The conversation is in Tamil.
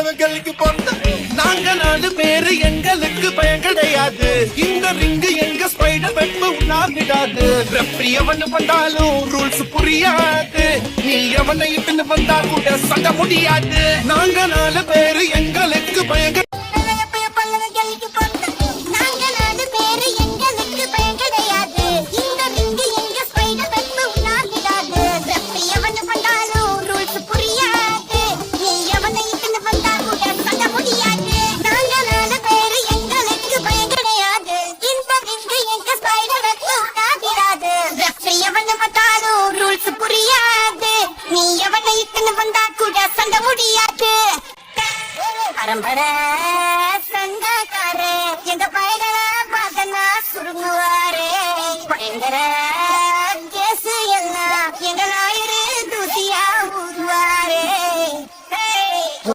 பல்லவங்களுக்கு பொண்ணு நாங்க 4 பேரு எங்களுக்கு பயம் கிடையாது இந்த ரிங்கு எங்க ஸ்பைடர் வெப்ப உண்ணாவிடாது ரெஃப்ரி எவனு வந்தாலும் ரூல்ஸ் புரியாது நீ எவனை இட்டுன்னு வந்தா கூட சண்ட முடியாது நாங்க 4 பேரு எங்களுக்கு பயம் பரம்பர சங்கக்காரே எங்க பயங்கர பார்த்தனா சுருங்குவாரே பயங்கர